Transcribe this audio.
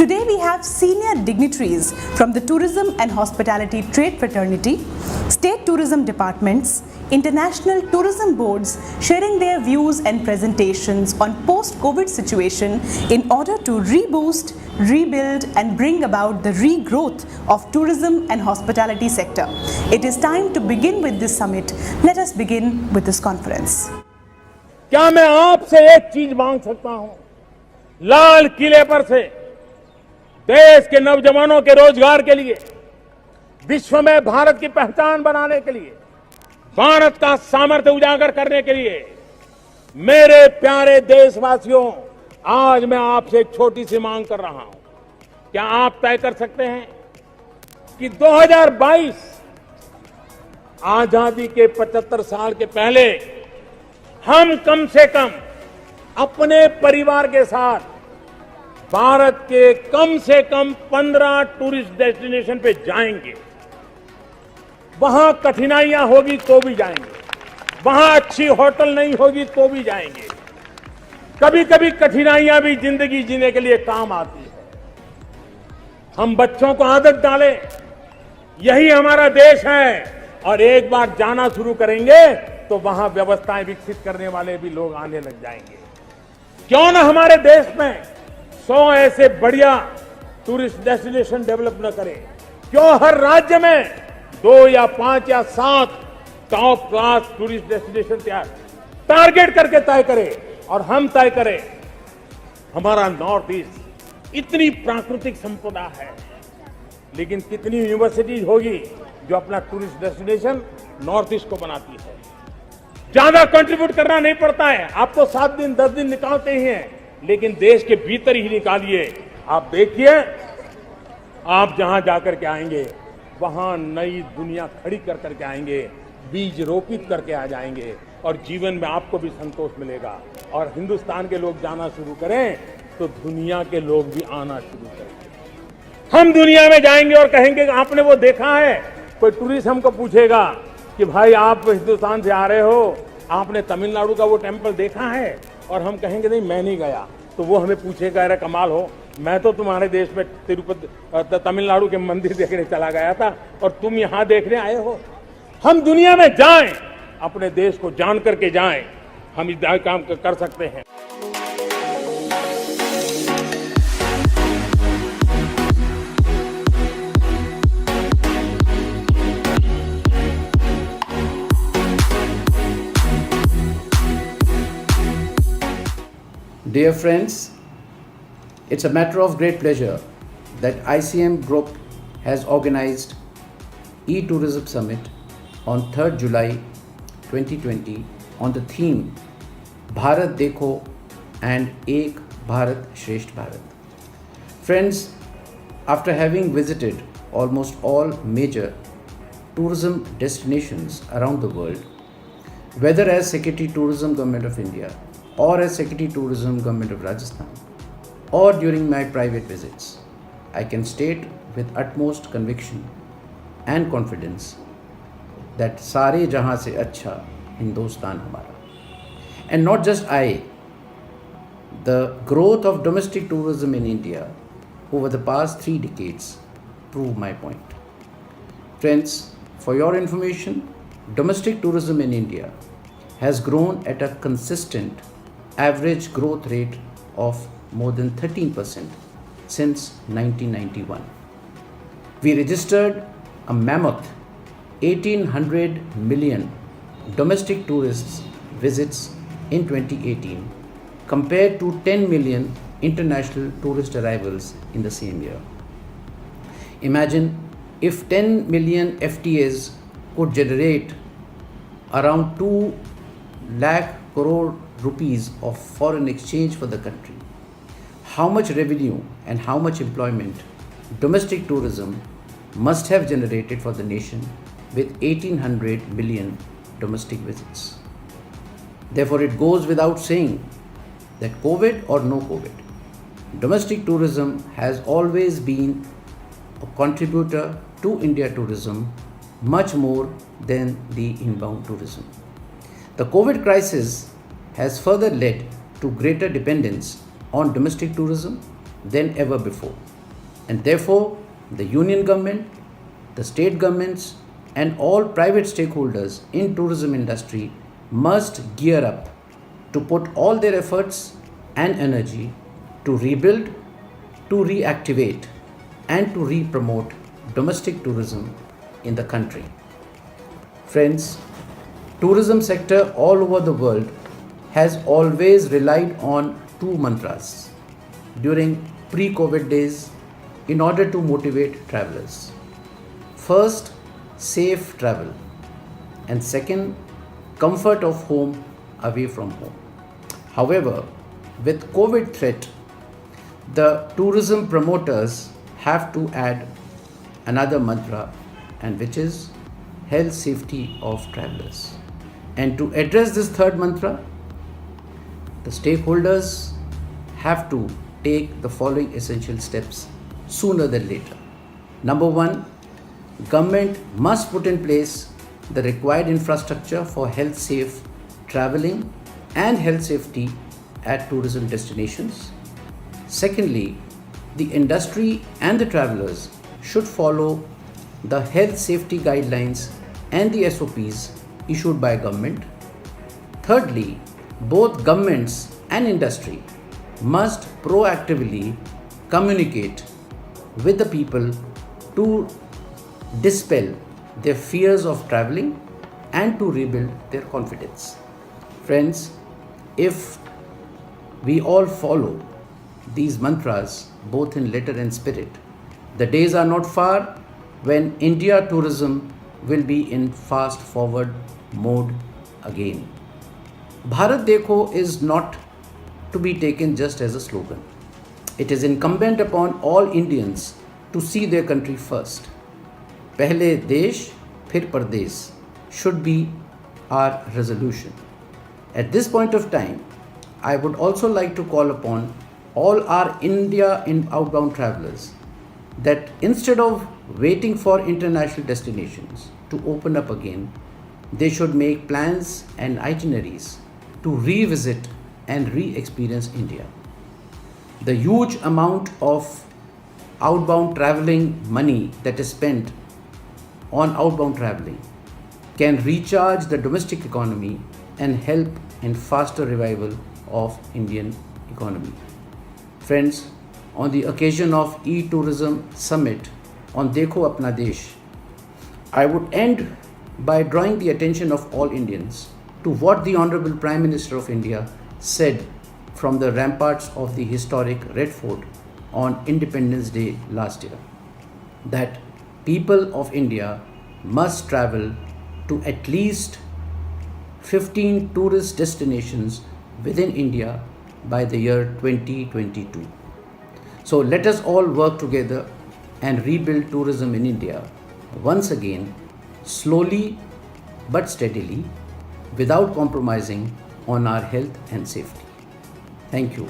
Today we have senior dignitaries from the Tourism and Hospitality Trade Fraternity, state tourism departments, international tourism boards sharing their views and presentations on post-COVID situation in order to reboost, rebuild and bring about the regrowth of tourism and hospitality sector. It is time to begin with this summit. Let us begin with this conference. क्या मैं आपसे एक चीज मांग सकता हूं? लाल किले पर से देश के नौजवानों के रोजगार के लिए, विश्व में भारत की पहचान बनाने के लिए, भारत का सामर्थ्य उजागर करने के लिए, मेरे प्यारे देशवासियों, आज मैं आपसे एक छोटी सी मांग कर रहा हूं। क्या आप तय कर सकते हैं कि 2022 आजादी के 75 साल के पहले हम कम से कम अपने परिवार के साथ भारत के कम से कम 15 टूरिस्ट डेस्टिनेशन पे जाएंगे। वहां कठिनाइयां होगी तो भी जाएंगे, वहां अच्छी होटल नहीं होगी तो भी जाएंगे। कभी कभी कठिनाइयां भी जिंदगी जीने के लिए काम आती है। हम बच्चों को आदत डालें, यही हमारा देश है, और एक बार जाना शुरू करेंगे तो वहां व्यवस्थाएं विकसित करने वाले भी लोग आने लग जाएंगे। क्यों ना हमारे देश में 100 ऐसे बढ़िया टूरिस्ट डेस्टिनेशन डेवलप न करें? क्यों हर राज्य में 2 या 5 या 7 top class tourist destination target करके तय करें और हम तय करें। हमारा नॉर्थ ईस्ट इतनी प्राकृतिक संपदा है, लेकिन कितनी यूनिवर्सिटीज होगी जो अपना टूरिस्ट डेस्टिनेशन नॉर्थ ईस्ट को बनाती है? ज्यादा कंट्रीब्यूट करना नहीं पड़ता है, आपको 7 दिन 10 दिन निकालते ही हैं, लेकिन देश के भीतर ही निकालिए। आप देखिए, आप जहां जाकर के आएंगे वहां नई दुनिया खड़ी कर करके आएंगे, बीज रोपित करके आ जाएंगे और जीवन में आपको भी संतोष मिलेगा। और हिंदुस्तान के लोग जाना शुरू करें तो दुनिया के लोग भी आना शुरू करेंगे। हम दुनिया में जाएंगे और कहेंगे आपने वो देखा है? कोई टूरिस्ट हमको पूछेगा कि भाई आप हिंदुस्तान से आ रहे हो, आपने तमिलनाडु का वो टेम्पल देखा है? और हम कहेंगे नहीं मैं नहीं गया, तो वो हमें पूछेगा अरे कमाल हो, मैं तो तुम्हारे देश में तिरुपति तमिलनाडु के मंदिर देखने चला गया था और तुम यहां देखने आए हो। हम दुनिया में जाएं, अपने देश को जान करके जाएं, हम इस काम कर सकते हैं। Dear friends, it's a matter of great pleasure that ICM Group has organized E-Tourism Summit on 3rd July 2020 on the theme Bharat Dekho and Ek Bharat Shresth Bharat. Friends, after having visited almost all major tourism destinations around the world, whether as Secretary Tourism Government of India or as Secretary Tourism Government of Rajasthan, or during my private visits, I can state with utmost conviction and confidence that सारे जहां से अच्छा हिंदुस्तान हमारा. And not just I, the growth of domestic tourism in India over the past 3 decades prove my point. Friends, for your information, domestic tourism in India has grown at a consistent average growth rate of more than 13% since 1991. We registered a mammoth 1800 million domestic tourists visits in 2018 compared to 10 million international tourist arrivals in the same year. Imagine if 10 million FTAs could generate around 2 lakh crore rupees of foreign exchange for the country. How much revenue and how much employment domestic tourism must have generated for the nation with 1800 million domestic visits. Therefore, it goes without saying that COVID or no COVID, domestic tourism has always been a contributor to India tourism much more than the inbound tourism. The COVID crisis has further led to greater dependence on domestic tourism than ever before. And therefore, the union government, the state governments, and all private stakeholders in tourism industry must gear up to put all their efforts and energy to rebuild, to reactivate, and to re-promote domestic tourism in the country. Friends, tourism sector all over the world has always relied on two mantras during pre-COVID days in order to motivate travelers. First, safe travel, and second, comfort of home away from home. However, with COVID threat, the tourism promoters have to add another mantra, and which is health safety of travelers. And to address this third mantra, the stakeholders have to take the following essential steps sooner than later. Number one, government must put in place the required infrastructure for health safe traveling and health safety at tourism destinations. Secondly, the industry and the travelers should follow the health safety guidelines and the SOPs issued by government. Thirdly, both governments and industry must proactively communicate with the people to dispel their fears of traveling and to rebuild their confidence. Friends, if we all follow these mantras both in letter and spirit, the days are not far when India tourism will be in fast forward mode again. Bharat Dekho is not to be taken just as a slogan. It is incumbent upon all Indians to see their country first. Pehle Desh, Phir Pardesh should be our resolution. At this point of time, I would also like to call upon all our India outbound travelers that instead of waiting for international destinations to open up again, they should make plans and itineraries to revisit and re-experience India. The huge amount of outbound traveling money that is spent on outbound traveling can recharge the domestic economy and help in faster revival of Indian economy. Friends, on the occasion of e-tourism summit on Dekho Apna Desh, I would end by drawing the attention of all Indians to what the Honorable Prime Minister of India said from the ramparts of the historic Red Fort on Independence Day last year, that people of India must travel to at least 15 tourist destinations within India by the year 2022. So let us all work together and rebuild tourism in India once again, slowly but steadily, without compromising on our health and safety. Thank you.